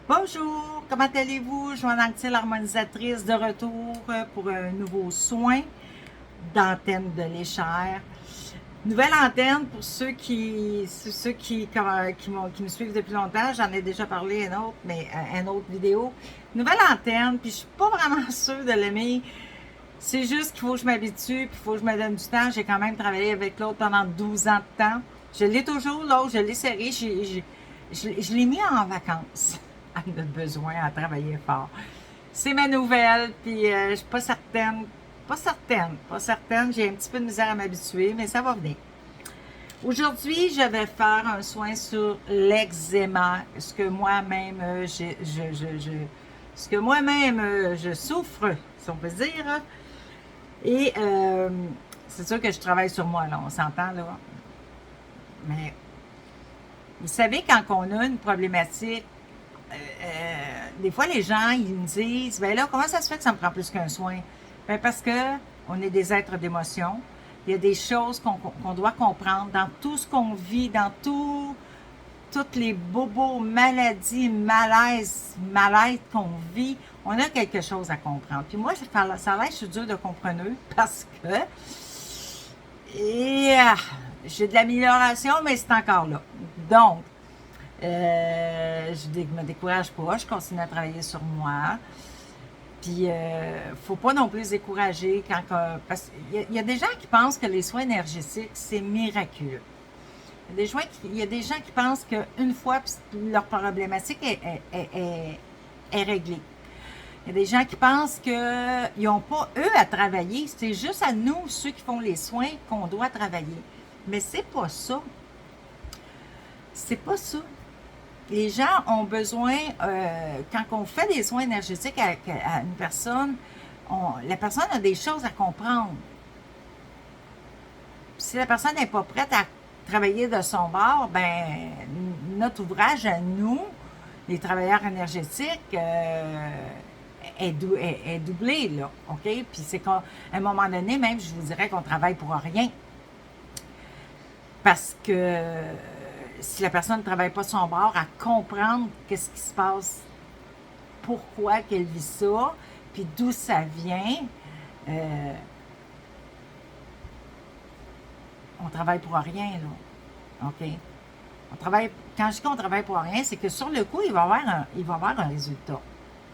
Bonjour, comment allez-vous? Joanne Anctil, l'harmonisatrice, de retour pour un nouveau soin d'antenne de l'échelle. Nouvelle antenne pour ceux qui me suivent depuis longtemps. J'en ai déjà parlé une autre, mais une autre vidéo. Nouvelle antenne, puis je suis pas vraiment sûre de l'aimer. C'est juste qu'il faut que je m'habitue, puis il faut que je me donne du temps. J'ai quand même travaillé avec l'autre pendant 12 ans de temps. Je l'ai toujours, l'autre, je l'ai serré. Je l'ai mis en vacances. Elle a besoin à travailler fort. C'est ma nouvelle, puis je suis pas certaine. Pas certaine. J'ai un petit peu de misère à m'habituer, mais ça va venir. Aujourd'hui, je vais faire un soin sur l'eczéma, ce que moi-même je souffre, si on peut dire. Et c'est sûr que je travaille sur moi, là, on s'entend, là. Mais vous savez, quand on a une problématique, des fois, les gens, ils me disent, ben là, comment ça se fait que ça me prend plus qu'un soin? Ben parce que on est des êtres d'émotion. Il y a des choses qu'on doit comprendre dans tout ce qu'on vit, dans toutes les bobos, maladies, malaises qu'on vit. On a quelque chose à comprendre. Puis moi, ça a l'air, je suis dure de comprendre parce que j'ai de l'amélioration, mais c'est encore là. Donc, je me décourage pas, je continue à travailler sur moi. Puis, faut pas non plus se décourager parce qu'il y a des gens qui pensent que les soins énergétiques, c'est miraculeux. Il y a des gens qui pensent qu'une fois, leur problématique est réglée. Il y a des gens qui pensent qu'ils n'ont pas, eux, à travailler. C'est juste à nous, ceux qui font les soins, qu'on doit travailler. Mais c'est pas ça. C'est pas ça. Les gens ont besoin, quand on fait des soins énergétiques à une personne, la personne a des choses à comprendre. Si la personne n'est pas prête à travailler de son bord, ben notre ouvrage à nous, les travailleurs énergétiques, est doublé, là, OK? Puis c'est qu'à un moment donné, même, je vous dirais qu'on travaille pour rien. Parce que si la personne ne travaille pas son bord, à comprendre qu'est-ce qui se passe, pourquoi qu'elle vit ça, puis d'où ça vient, on travaille pour rien, là. OK? Quand je dis qu'on travaille pour rien, c'est que sur le coup, il va y avoir un résultat.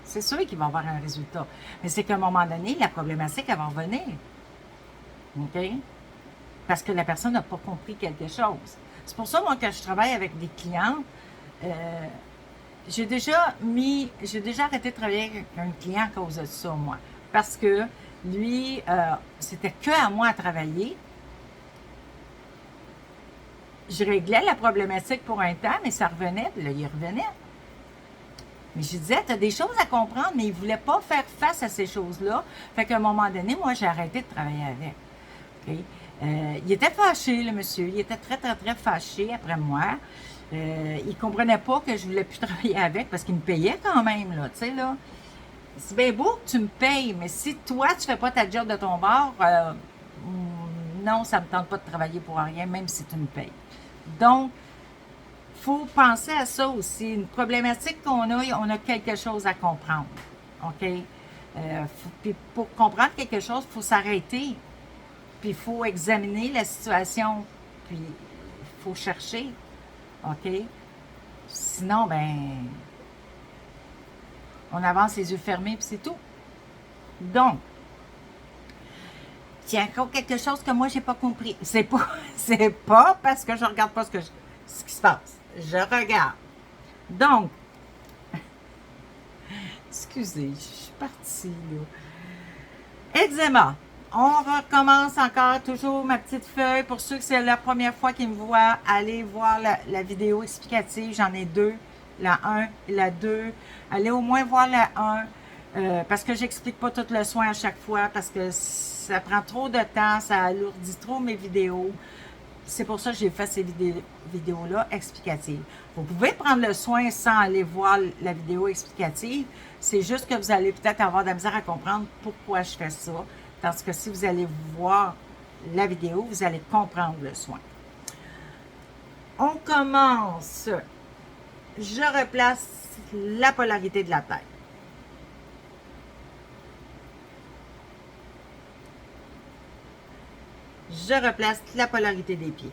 C'est sûr qu'il va y avoir un résultat. Mais c'est qu'à un moment donné, la problématique, elle va revenir. OK? Parce que la personne n'a pas compris quelque chose. C'est pour ça, moi, quand je travaille avec des clients, j'ai déjà arrêté de travailler avec un client à cause de ça, moi. Parce que lui, c'était que à moi à travailler. Je réglais la problématique pour un temps, mais ça revenait, puis là, il revenait. Mais je disais, tu as des choses à comprendre, mais il ne voulait pas faire face à ces choses-là. Fait qu'à un moment donné, moi, j'ai arrêté de travailler avec. Okay? Il était fâché, le monsieur. Il était très, très, très fâché après moi. Il ne comprenait pas que je ne voulais plus travailler avec parce qu'il me payait quand même, là, tu sais, là. C'est bien beau que tu me payes, mais si toi, tu ne fais pas ta job de ton bord, non, ça ne me tente pas de travailler pour rien, même si tu me payes. Donc, il faut penser à ça aussi. Une problématique qu'on a, on a quelque chose à comprendre. OK? Puis pour comprendre quelque chose, il faut s'arrêter. Puis il faut examiner la situation. Puis il faut chercher. OK? Sinon, ben, on avance les yeux fermés, puis c'est tout. Donc, il y a encore quelque chose que moi, j'ai pas compris. C'est pas parce que je regarde pas ce qui se passe. Je regarde. Donc, excusez, je suis partie, là. Eczéma. On recommence encore, toujours ma petite feuille. Pour ceux que c'est la première fois qu'ils me voient, allez voir la vidéo explicative. J'en ai deux, la 1 et la 2. Allez au moins voir la 1, parce que j'explique pas tout le soin à chaque fois, parce que ça prend trop de temps, ça alourdit trop mes vidéos. C'est pour ça que j'ai fait ces vidéos-là explicatives. Vous pouvez prendre le soin sans aller voir la vidéo explicative. C'est juste que vous allez peut-être avoir de la misère à comprendre pourquoi je fais ça. Parce que si vous allez voir la vidéo, vous allez comprendre le soin. On commence. Je replace la polarité de la tête. Je replace la polarité des pieds.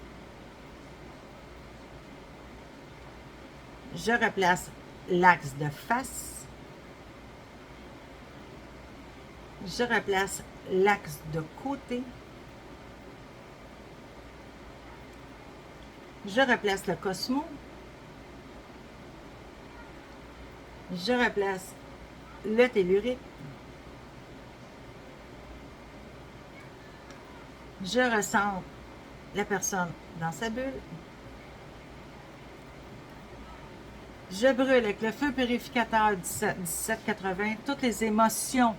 Je replace l'axe de face. Je replace l'axe de côté. Je replace le cosmo. Je replace le tellurique. Je recentre la personne dans sa bulle. Je brûle avec le feu purificateur 1780 toutes les émotions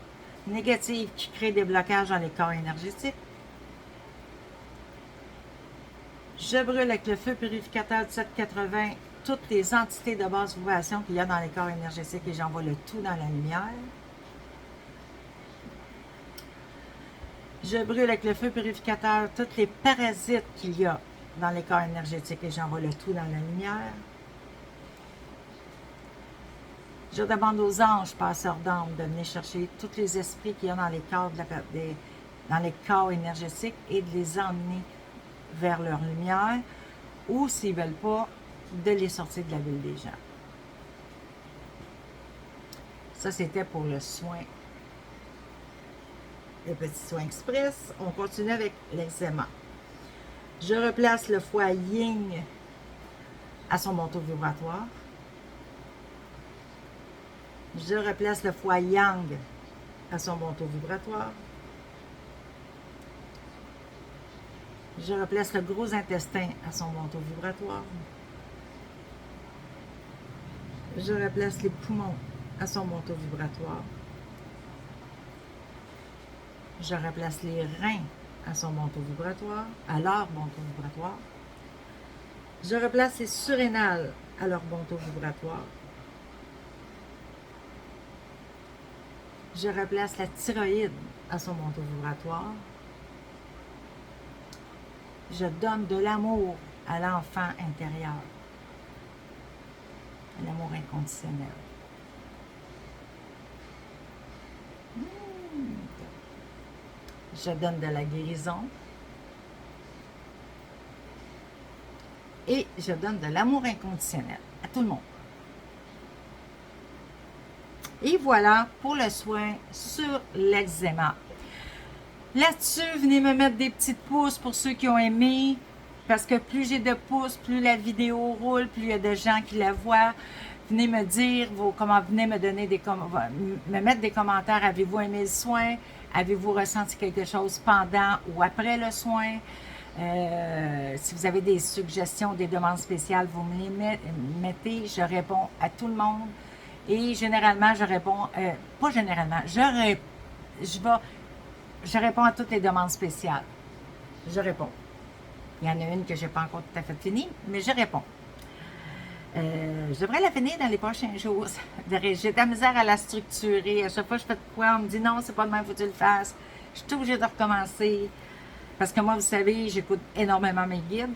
négatives qui créent des blocages dans les corps énergétiques. Je brûle avec le feu purificateur 1780 toutes les entités de basse vibration qu'il y a dans les corps énergétiques et j'envoie le tout dans la lumière. Je brûle avec le feu purificateur toutes les parasites qu'il y a dans les corps énergétiques et j'envoie le tout dans la lumière. Je demande aux anges passeurs d'âme de venir chercher tous les esprits qu'il y a dans les corps, dans les corps énergétiques et de les emmener vers leur lumière ou, s'ils ne veulent pas, de les sortir de la bulle des gens. Ça, c'était pour le soin. Le petit soin express. On continue avec l'eczéma. Je replace le foie yin à son manteau vibratoire. Je replace le foie yang à son manteau vibratoire. Je replace le gros intestin à son manteau vibratoire. Je replace les poumons à son manteau vibratoire. Je replace les reins à son manteau vibratoire, à leur manteau vibratoire. Je replace les surrénales à leur manteau vibratoire. Je replace la thyroïde à son manteau vibratoire. Je donne de l'amour à l'enfant intérieur. L'amour inconditionnel. Je donne de la guérison. Et je donne de l'amour inconditionnel à tout le monde. Et voilà pour le soin sur l'eczéma. Là-dessus, venez me mettre des petites pouces pour ceux qui ont aimé. Parce que plus j'ai de pouces, plus la vidéo roule, plus il y a de gens qui la voient. Venez me dire venez me donner me mettre des commentaires. Avez-vous aimé le soin? Avez-vous ressenti quelque chose pendant ou après le soin? Si vous avez des suggestions, des demandes spéciales, vous me les mettez. Je réponds à tout le monde. Et généralement, je réponds, pas généralement, je réponds à toutes les demandes spéciales. Je réponds. Il y en a une que je n'ai pas encore tout à fait finie, mais je réponds. Je devrais la finir dans les prochains jours. J'ai de la misère à la structurer. À chaque fois que je fais de quoi, on me dit non, c'est pas demain, faut que tu le fasses. Je suis obligée de recommencer. Parce que moi, vous savez, j'écoute énormément mes guides.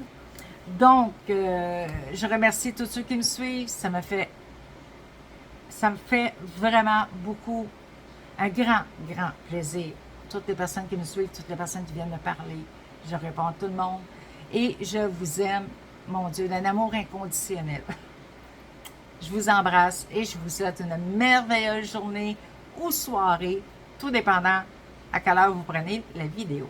Donc, je remercie tous ceux qui me suivent. Ça me fait vraiment beaucoup, un grand, grand plaisir. Toutes les personnes qui me suivent, toutes les personnes qui viennent me parler. Je réponds à tout le monde. Et je vous aime, mon Dieu, d'un amour inconditionnel. Je vous embrasse et je vous souhaite une merveilleuse journée ou soirée, tout dépendant à quelle heure vous prenez la vidéo.